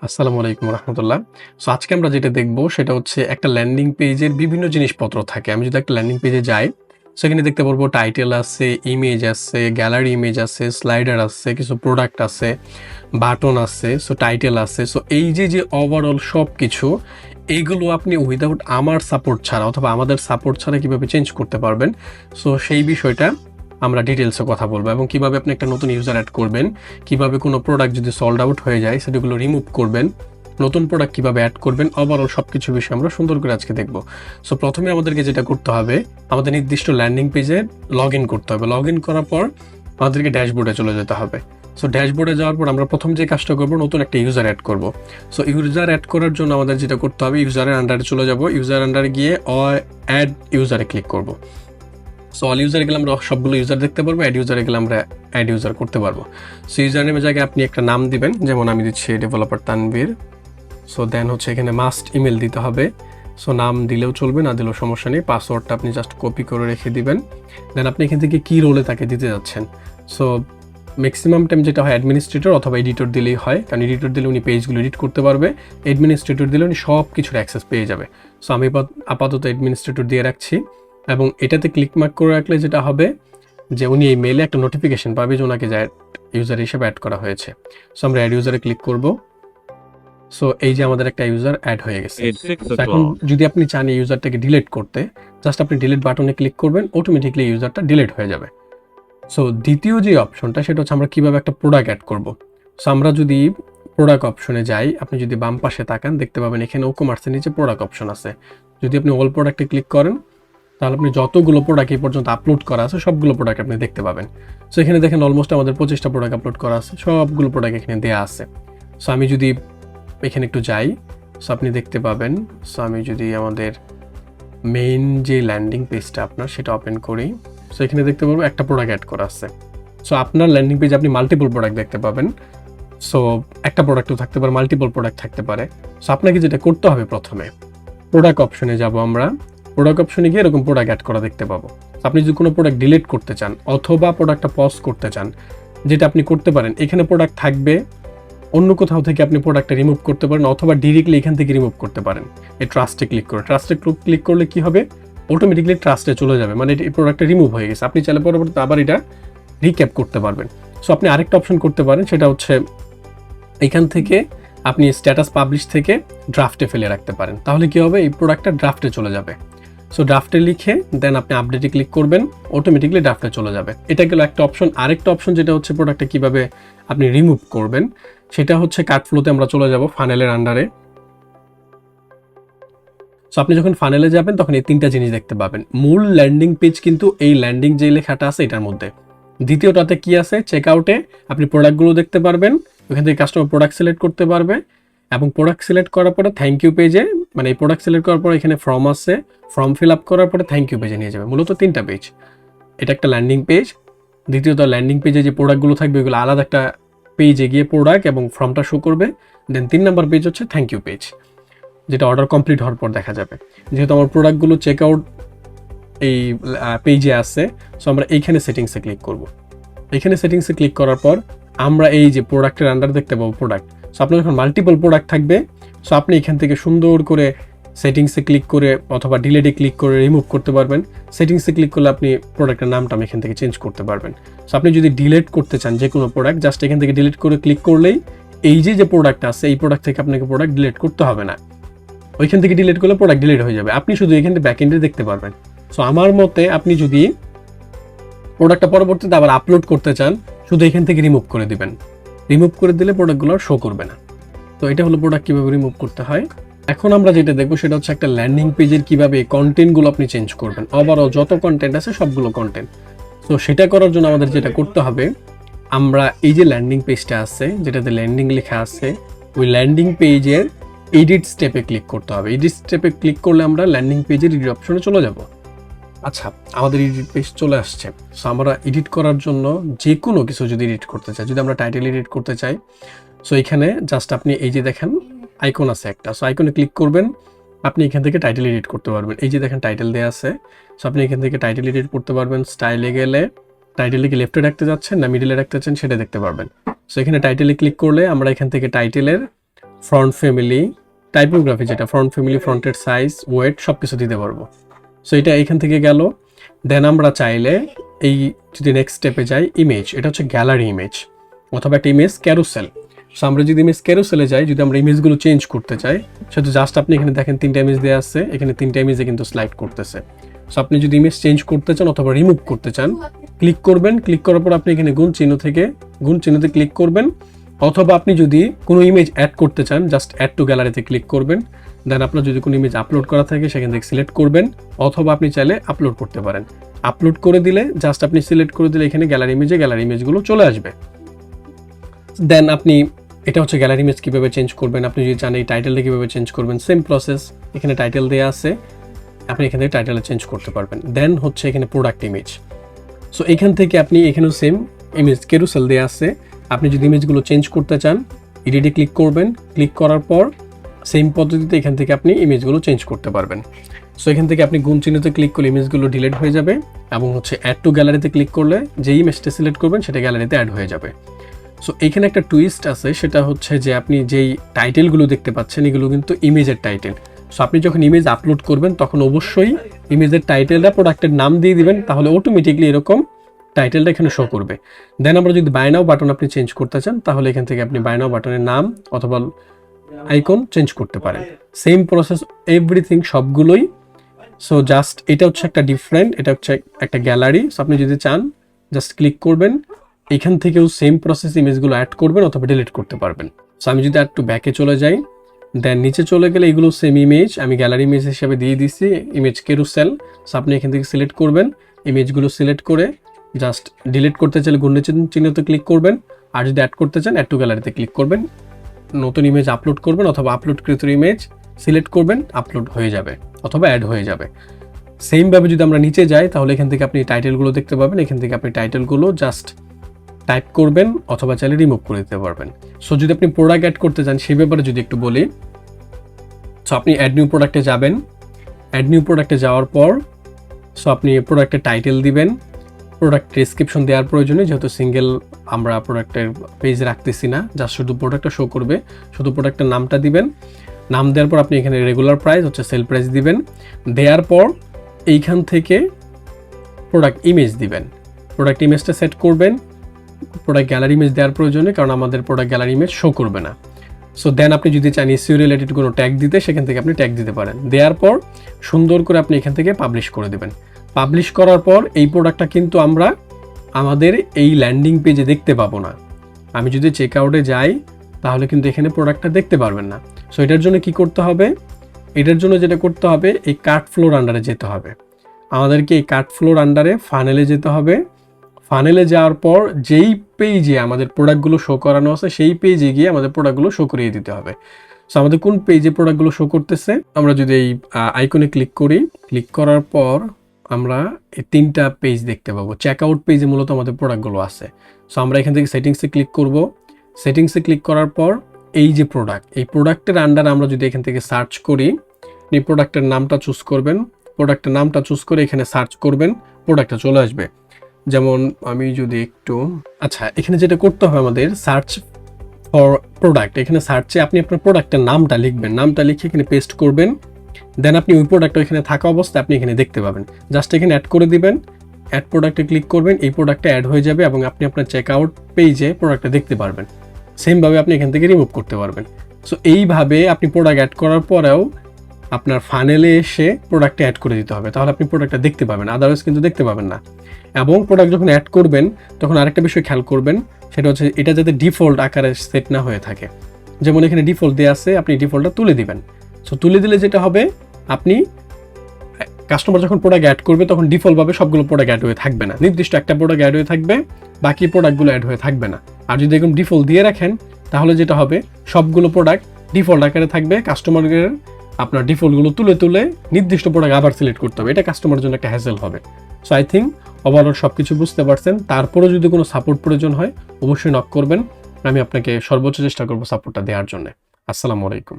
আসসালামু আলাইকুম রহমতুল্লাহ। সো আজকে আমরা যেটা দেখব সেটা হচ্ছে একটা ল্যান্ডিং পেজের বিভিন্ন জিনিসপত্র থাকে। আমি যদি একটা ল্যান্ডিং পেজে যাই, সেখানে দেখতে পারবো টাইটেল আছে, ইমেজ আছে, গ্যালারি ইমেজ আছে, স্লাইডার আছে, কিছু প্রোডাক্ট আছে, বাটন আছে, সো টাইটেল আছে। সো এই যে ওভারঅল সবকিছু এইগুলো আপনি উইদাউট আমার সাপোর্ট ছাড়া অথবা আমাদের সাপোর্ট ছাড়া কিভাবে চেঞ্জ করতে পারবেন, সো সেই বিষয়টা আমরা ডিটেলসে কথা বলবো এবং কিভাবে আপনি একটা নতুন ইউজার অ্যাড করবেন, কিভাবে কোনো প্রোডাক্ট যদি সোল্ড আউট হয়ে যায় সেগুলো রিমুভ করবেন, নতুন প্রোডাক্ট কিভাবে অ্যাড করবেন, ওভারঅল সবকিছু বিষয়ে আমরা সুন্দর করে আজকে দেখব। সো প্রথমে আমাদেরকে যেটা করতে হবে, আমাদের নির্দিষ্ট ল্যান্ডিং পেজে লগ ইন করতে হবে। লগ ইন করার পর আমাদেরকে ড্যাশবোর্ডে চলে যেতে হবে। সো ড্যাশবোর্ডে যাওয়ার পর আমরা প্রথম যে কাজটা করবো, নতুন একটা ইউজার অ্যাড করব। সো ইউজার অ্যাড করার জন্য আমাদের যেটা করতে হবে, ইউজারের আন্ডারে চলে যাব, ইউজার আন্ডারে গিয়ে অ্যাড ইউজারে ক্লিক করব। সো অল ইউজারে গেলে আমরা সবগুলো ইউজার দেখতে পারবো, অ্যাড ইউজারে গেলে আমরা অ্যাড ইউজার করতে পারবো। সো ইউজার নেমের জায়গায় আপনি একটা নাম দিবেন, যেমন আমি দিচ্ছি ডেভেলপার তানভীর। সো দেন হচ্ছে এখানে মাস্ট ইমেল দিতে হবে। সো নাম দিলেও চলবে, না দিলেও সমস্যা নেই। পাসওয়ার্ডটা আপনি জাস্ট কপি করে রেখে দিবেন। দেন আপনি এখান থেকে কী রোলে তাকে দিতে যাচ্ছেন। সো ম্যাক্সিমাম টাইম যেটা হয় অ্যাডমিনিস্ট্রেটর অথবা এডিটর দিলেই হয়, কারণ এডিটর দিলে উনি পেজগুলো এডিট করতে পারবে, অ্যাডমিনিস্ট্রেটর দিলে উনি সব কিছুর অ্যাক্সেস পেয়ে যাবে। সো আমি আপাতত অ্যাডমিনিস্ট্রেটর দিয়ে রাখছি এবং এটাতে ক্লিক মার্ক করে রাখলে যেটা হবে যে উনি এই মেলে একটা নোটিফিকেশন পাবে যে ওনাকে যা ইউজার হিসেবে অ্যাড করা হয়েছে। সো আমরা অ্যাড ইউজারে ক্লিক করব। সো এই যে আমাদের একটা ইউজার অ্যাড হয়ে গেছে। এখন যদি আপনি চান এই ইউজারটাকে ডিলিট করতে, জাস্ট আপনি ডিলিট বাটনে ক্লিক করবেন, অটোমেটিকলি ইউজারটা ডিলিট হয়ে যাবে। সো দ্বিতীয় যে অপশনটা সেটা হচ্ছে আমরা কিভাবে একটা প্রোডাক্ট অ্যাড করব। সো আমরা যদি প্রোডাক্ট অপশনে যাই, আপনি যদি বাম পাশে তাকান দেখতে পাবেন এখানে ওকমার্সের নিচে প্রোডাক্ট অপশন আছে। যদি আপনি অল প্রোডাক্টে ক্লিক করেন, তাহলে আপনি যতগুলো প্রোডাক্ট এই পর্যন্ত আপলোড করা আছে সবগুলো প্রোডাক্ট আপনি দেখতে পাবেন। সো এখানে দেখেন অলমোস্ট আমাদের 25টা প্রোডাক্ট আপলোড করা আছে, সবগুলো প্রোডাক্ট এখানে দেওয়া আছে। সো আমি যদি এখানে একটু যাই, সো আপনি দেখতে পাবেন। সো আমি যদি আমাদের মেইন যে ল্যান্ডিং পেজটা আপনার সেটা ওপেন করি, সো এখানে দেখতে পারবো একটা প্রোডাক্ট অ্যাড করা আছে। সো আপনার ল্যান্ডিং পেজে আপনি মাল্টিপল প্রোডাক্ট দেখতে পাবেন। সো একটা প্রোডাক্টও থাকতে পারে, মাল্টিপল প্রোডাক্ট থাকতে পারে। সো আপনাকে যেটা করতে হবে, প্রথমে প্রোডাক্ট অপশনে যাব আমরা। প্রোডাক্ট অপশনে গিয়ে এরকম প্রোডাক্ট অ্যাড করা দেখতে পাবো। আপনি যদি কোনো প্রোডাক্ট ডিলিট করতে চান অথবা প্রোডাক্টটা পজ করতে চান, যেটা আপনি করতে পারেন, এখানে প্রোডাক্ট থাকবে, অন্য কোথাও থেকে আপনি প্রোডাক্টটা রিমুভ করতে পারেন অথবা ডিরেক্টলি এখান থেকে রিমুভ করতে পারেন। এই ট্রাস্টে ক্লিক করে, ট্রাস্টে ক্লিক করলে কি হবে, অটোমেটিকলি ট্রাস্টে চলে যাবে, মানে এই প্রোডাক্টটা রিমুভ হয়ে গেছে। আপনি চাইলে পরবর্তীতে আবার এটা রিক্যাপ করতে পারবেন। সো আপনি আরেকটা অপশন করতে পারেন, সেটা হচ্ছে এখান থেকে আপনি স্ট্যাটাস পাবলিশ থেকে ড্রাফটে ফেলে রাখতে পারেন। তাহলে কি হবে, এই প্রোডাক্টটা ড্রাফটে চলে যাবে। সো ড্রাফটে লিখে দেন আপনি আপডেটে ক্লিক করবেন, অটোমেটিকলি ড্রাফটে চলে যাবে। এটা গেল একটা অপশন। আরেকটা অপশন যেটা হচ্ছে প্রোডাক্টটা কিভাবে আপনি রিমুভ করবেন, সেটা হচ্ছে কাট ফ্লোতে আমরা চলে যাব, ফানেলের আন্ডারে। সো আপনি যখন ফানেলে যাবেন তখন এই তিনটা জিনিস দেখতে পাবেন। মূল ল্যান্ডিং পেজ কিন্তু এই ল্যান্ডিং যে লেখাটা আছে এটার মধ্যে। দ্বিতীয়টাতে কি আছে, চেক আউটে আপনি প্রোডাক্টগুলো দেখতে পারবেন, ওখান থেকে কাস্টমার প্রোডাক্ট সিলেক্ট করতে পারবে এবং প্রোডাক্ট সিলেক্ট করার পরে থ্যাংক ইউ পেজে, মানে এই প্রোডাক্ট সিলেক্ট করার পরে এখানে ফর্ম আছে, ফর্ম ফিল আপ করার পরে থ্যাংক ইউ পেজে নিয়ে যাবে। মূলত তিনটা পেজ, এটা একটা ল্যান্ডিং পেজ। দ্বিতীয়ত ল্যান্ডিং পেজে যে প্রোডাক্টগুলো থাকবে ওগুলো আলাদা একটা পেজে গিয়ে প্রোডাক্ট এবং ফর্মটা শো করবে। দেন 3 নাম্বার পেজ হচ্ছে থ্যাংক ইউ পেজ, যেটা অর্ডার কমপ্লিট হওয়ার পর দেখা যাবে। যেহেতু আমার প্রোডাক্টগুলো চেক আউট এই পেজে আছে, সো আমরা এইখানে সেটিংসে ক্লিক করব। এখানে সেটিংসে ক্লিক করার পর আমরা এই যে প্রোডাক্টের আন্ডার দেখতে পাবো প্রোডাক্ট। সো আপনার যখন মাল্টিপল প্রোডাক্ট থাকবে, সো আপনি এখান থেকে সুন্দর করে সেটিংসে ক্লিক করে অথবা ডিলেটে ক্লিক করে রিমুভ করতে পারবেন। সেটিংসে ক্লিক করলে আপনি প্রোডাক্টের নামটা এখান থেকে চেঞ্জ করতে পারবেন। সো আপনি যদি ডিলিট করতে চান যে কোনো প্রোডাক্ট, জাস্ট এখান থেকে ডিলিট করে ক্লিক করলেই এই যে প্রোডাক্ট আছে এই প্রোডাক্ট থেকে আপনাকে প্রোডাক্ট ডিলিট করতে হবে না। ওইখান থেকে ডিলিট করলে প্রোডাক্ট ডিলিট হয়ে যাবে, আপনি শুধু এখান থেকে ব্যাকএন্ডে দেখতে পারবেন। সো আমার মতে আপনি যদি প্রোডাক্টটা পরবর্তীতে আবার আপলোড করতে চান, শুধু এখান থেকে রিমুভ করে দিবেন। রিমুভ করে দিলে প্রোডাক্টগুলো শো করবে না। তো এটা হলো প্রোডাক্ট কীভাবে রিমুভ করতে হয়। এখন আমরা যেটা দেখবো সেটা হচ্ছে একটা ল্যান্ডিং পেজের কীভাবে কন্টেন্টগুলো আপনি চেঞ্জ করবেন, ওভারঅল যত কন্টেন্ট আছে সবগুলো কন্টেন্ট। তো সেটা করার জন্য আমাদের যেটা করতে হবে, আমরা এই যে ল্যান্ডিং পেজটা আছে যেটাতে ল্যান্ডিং লেখা আছে, ওই ল্যান্ডিং পেজের এডিট স্টেপে ক্লিক করতে হবে। এডিট স্টেপে ক্লিক করলে আমরা ল্যান্ডিং পেজের এডিট অপশনে চলে যাব। আচ্ছা, আমাদের এডিট পেজ চলে আসছে। সো আমরা এডিট করার জন্য যে কোনো কিছু যদি এডিট করতে চাই, যদি আমরা টাইটেল এডিট করতে চাই, সো এখানে জাস্ট আপনি এই যে দেখেন আইকন আছে একটা, সো আইকনে ক্লিক করবেন, আপনি এখান থেকে টাইটেল এডিট করতে পারবেন। এই যে দেখেন টাইটেল দেওয়া আছে, সো আপনি এখান থেকে টাইটেল এডিট করতে পারবেন। স্টাইলে গেলে টাইটেলে কি লেফটে রাখতে যাচ্ছেন না মিডিলে রাখতে চাচ্ছেন সেটা দেখতে পারবেন। সো এখানে টাইটেলে ক্লিক করলে আমরা এখান থেকে টাইটেলের ফ্রন্ট ফ্যামিলি, টাইপোগ্রাফি যেটা ফ্রন্ট ফ্যামিলি, ফ্রন্টের সাইজ, ওয়েট সব কিছু দিতে পারবো। সো এটা এখান থেকে গেল। দেন আমরা চাইলে এই যদি নেক্সট স্টেপে যাই, ইমেজ, এটা হচ্ছে গ্যালারি ইমেজ অথবা একটা ইমেজ ক্যারুসেল। সো আমরা যদি ইমেজ ক্যারুসেলে যাই, যদি আমরা ইমেজগুলো চেঞ্জ করতে চাই, সেটা জাস্ট আপনি এখানে দেখেন 3টা ইমেজ দেওয়া আছে, এখানে 3টা ইমেজে কিন্তু স্লাইড করতেছে। সো আপনি যদি ইমেজ চেঞ্জ করতে চান অথবা রিমুভ করতে চান, ক্লিক করবেন, ক্লিক করার পর আপনি এখানে গুণ চিহ্নতে ক্লিক করবেন, অথবা আপনি যদি কোনো ইমেজ অ্যাড করতে চান জাস্ট অ্যাড টু গ্যালারিতে ক্লিক করবেন। দেন আপনার যদি কোনো ইমেজ আপলোড করা থাকে সেখান থেকে সিলেক্ট করবেন, অথবা আপনি চাইলে আপলোড করতে পারেন। আপলোড করে দিলে জাস্ট আপনি সিলেক্ট করে দিলে এখানে গ্যালারি ইমেজগুলো চলে আসবে। দেন আপনি, এটা হচ্ছে গ্যালারি ইমেজ কীভাবে চেঞ্জ করবেন। আপনি যদি চান এই টাইটেলটা কীভাবে চেঞ্জ করবেন, সেম প্রসেস। এখানে টাইটেল দেওয়া আছে, আপনি এখান থেকে টাইটেলে চেঞ্জ করতে পারবেন। দেন হচ্ছে এখানে প্রোডাক্ট ইমেজ। সো এখান থেকে আপনি এখানেও সেম ইমেজ ক্যারুসেল দেওয়া আছে। আপনি যদি ইমেজগুলো চেঞ্জ করতে চান, এডিটে ক্লিক করবেন, ক্লিক করার পর সেম পদ্ধতিতে এখান থেকে আপনি ইমেজগুলো চেঞ্জ করতে পারবেন। সো এখান থেকে আপনি গুণ চিহ্নতে ক্লিক করলে ইমেজগুলো ডিলিট হয়ে যাবে, এবং হচ্ছে অ্যাড টু গ্যালারিতে ক্লিক করলে যে ইমেজটা সিলেক্ট করবেন সেটা গ্যালারিতে অ্যাড হয়ে যাবে। সো এখানে একটা টুইস্ট আছে, সেটা হচ্ছে যে আপনি যেই টাইটেলগুলো দেখতে পাচ্ছেন এগুলো কিন্তু ইমেজের টাইটেল। সো আপনি যখন ইমেজ আপলোড করবেন তখন অবশ্যই ইমেজের টাইটেলটা প্রোডাক্টের নাম দিয়ে দিবেন, তাহলে অটোমেটিকলি এরকম টাইটেলটা এখানে শো করবে। দেন আমরা যদি বাই নাও বাটন আপনি চেঞ্জ করতে চান, তাহলে এখান থেকে আপনি বাই নাও বাটনের নাম অথবা আইকন চেঞ্জ করতে পারেন। সেম প্রসেস, এভরিথিং সবগুলোই। সো জাস্ট এটা হচ্ছে একটা ডিফারেন্ট, এটা হচ্ছে একটা গ্যালারি। সো আপনি যদি চান জাস্ট ক্লিক করবেন, এখান থেকেও সেম প্রসেস, ইমেজগুলো অ্যাড করবেন অথবা ডিলিট করতে পারবেন। সো আমি যদি একটু ব্যাকে চলে যাই, দেন নিচে চলে গেলে এগুলো সেম ইমেজ আমি গ্যালারি ইমেজ হিসেবে দিয়ে দিচ্ছি, ইমেজ ক্যারুসেল। সো আপনি এখান থেকে সিলেক্ট করবেন, ইমেজগুলো সিলেক্ট করে জাস্ট ডিলিট করতে চাইলে গুণ চিহ্নতে ক্লিক করবেন, আর যদি অ্যাড করতে চান অ্যাড টু গ্যালারিতে ক্লিক করবেন, নতুন ইমেজ আপলোড করবেন অথবা আপলোডকৃত ইমেজ সিলেক্ট করবেন, আপলোড হয়ে যাবে অথবা অ্যাড হয়ে যাবে। সেমভাবে যদি আমরা নিচে যাই, তাহলে এখান থেকে আপনি টাইটেলগুলো দেখতে পাবেন, এখান থেকে আপনি টাইটেলগুলো জাস্ট টাইপ করবেন অথবা চাইলে রিমুভ করে দিতে পারবেন। সো যদি আপনি প্রোডাক্ট অ্যাড করতে চান সেই ব্যাপারে যদি একটু বলি, সো আপনি অ্যাড নিউ প্রোডাক্টে যাবেন, অ্যাড নিউ প্রোডাক্টে যাওয়ার পর সো আপনি প্রোডাক্টের টাইটেল দিবেন, প্রোডাক্ট ডেসক্রিপশন দেওয়ার প্রয়োজনে, যেহেতু সিঙ্গেল আমরা প্রোডাক্টের পেজ রাখতেছি না, জাস্ট শুধু প্রোডাক্টটা শো করবে, শুধু প্রোডাক্টের নামটা দিবেন। নাম দেওয়ার পর আপনি এখানে রেগুলার প্রাইস হচ্ছে সেল প্রাইস দিবেন, দেওয়ার পর এইখান থেকে প্রোডাক্ট ইমেজ দিবেন, প্রোডাক্ট ইমেজটা সেট করবেন। প্রোডাক্ট গ্যালারি ইমেজ দেওয়ার প্রয়োজনে, কারণ আমাদের প্রোডাক্ট গ্যালারি ইমেজ শো করবে না। সো দেন আপনি যদি চান ইস্যু রিলেটেড কোনো ট্যাগ দিতে, সেখান থেকে আপনি ট্যাগ দিতে পারেন। দেওয়ার পর সুন্দর করে আপনি এখান থেকে পাবলিশ করে দেবেন। পাবলিশ করার পর এই প্রোডাক্টটা কিন্তু আমরা আমাদের এই ল্যান্ডিং পেজে দেখতে পাবো না। আমি যদি চেক আউটে যাই তাহলে কিন্তু এখানে প্রোডাক্টটা দেখতে পারবেন না। সো এটার জন্য কি করতে হবে, এটার জন্য যেটা করতে হবে, এই কার্ট ফ্লোর আন্ডারে যেতে হবে আমাদেরকে। এই কার্ট ফ্লোর আন্ডারে ফানেলে যেতে হবে। ফানেলে যাওয়ার পর যেই পেজে আমাদের প্রোডাক্টগুলো শো করানো আছে সেই পেজে গিয়ে আমাদের প্রোডাক্টগুলো শো করিয়ে দিতে হবে। সো আমাদের কোন পেজে প্রোডাক্টগুলো শো করতেছে, আমরা যদি এই আইকনে ক্লিক করি, ক্লিক করার পর আমরা এই 3টা পেজ দেখতে পাবো। চেকআউট পেজে মূলত আমাদের প্রোডাক্টগুলো আছে। সো আমরা এখান থেকে সেটিংসে ক্লিক করব। সেটিংসে ক্লিক করার পর এই যে প্রোডাক্ট, এই প্রোডাক্টের আন্ডারে আমরা যদি এখান থেকে সার্চ করি, আপনি প্রোডাক্টের নামটা চুজ করবেন, প্রোডাক্টের নামটা চুজ করে এখানে সার্চ করবেন, প্রোডাক্টটা চলে আসবে। যেমন আমি যদি একটু, আচ্ছা এখানে যেটা করতে হবে আমাদের, সার্চ ফর প্রোডাক্ট, এখানে সার্চে আপনি আপনার প্রোডাক্টের নামটা লিখবেন, নামটা লিখে এখানে পেস্ট করবেন। দেন আপনি ওই প্রোডাক্টটা এখানে থাকা অবস্থায় আপনি এখানে দেখতে পাবেন। জাস্ট এখানে অ্যাড করে দিবেন, অ্যাড প্রোডাক্টে ক্লিক করবেন, এই প্রোডাক্টটা অ্যাড হয়ে যাবে এবং আপনি আপনার চেকআউট পেজে প্রোডাক্টটা দেখতে পারবেন। সেমভাবে আপনি এখান থেকে রিমুভ করতে পারবেন। সো এইভাবে আপনি প্রোডাক্ট অ্যাড করার পরেও আপনার ফানেলে এসে প্রোডাক্টটা অ্যাড করে দিতে হবে, তাহলে আপনি প্রোডাক্টটা দেখতে পাবেন, আদারওয়াইজ কিন্তু দেখতে পাবেন না। এবং প্রোডাক্ট যখন অ্যাড করবেন তখন আরেকটা বিষয় খেয়াল করবেন, সেটা হচ্ছে এটা যাতে ডিফল্ট আকারে সেট না হয়ে থাকে। যেমন এখানে ডিফল্ট দেওয়া আছে, আপনি ডিফল্টটা তুলে দিবেন। সো তুলে দিলে যেটা হবে, আপনি কাস্টমার যখন প্রোডাক্ট অ্যাড করবে তখন ডিফল্টভাবে সবগুলো প্রোডাক্ট অ্যাড হয়ে থাকবে না, নির্দিষ্ট একটা প্রোডাক্ট অ্যাড হয়ে থাকবে, বাকি প্রোডাক্টগুলো অ্যাড হয়ে থাকবে না। আর যদি এরকম ডিফল্ট দিয়ে রাখেন তাহলে যেটা হবে, সবগুলো প্রোডাক্ট ডিফল্ট আকারে থাকবে, কাস্টমারের আপনার ডিফল্টগুলো তুলে তুলে নির্দিষ্ট প্রোডাক্ট আবার সিলেক্ট করতে হবে, এটা কাস্টমারের জন্য একটা হ্যাসেল হবে। সো আই থিঙ্ক ওভারঅল সব কিছু বুঝতে পারছেন। তারপরেও যদি কোনো সাপোর্ট প্রয়োজন হয় অবশ্যই নক করবেন, আমি আপনাকে সর্বোচ্চ চেষ্টা করবো সাপোর্টটা দেওয়ার জন্য। আসসালামু আলাইকুম।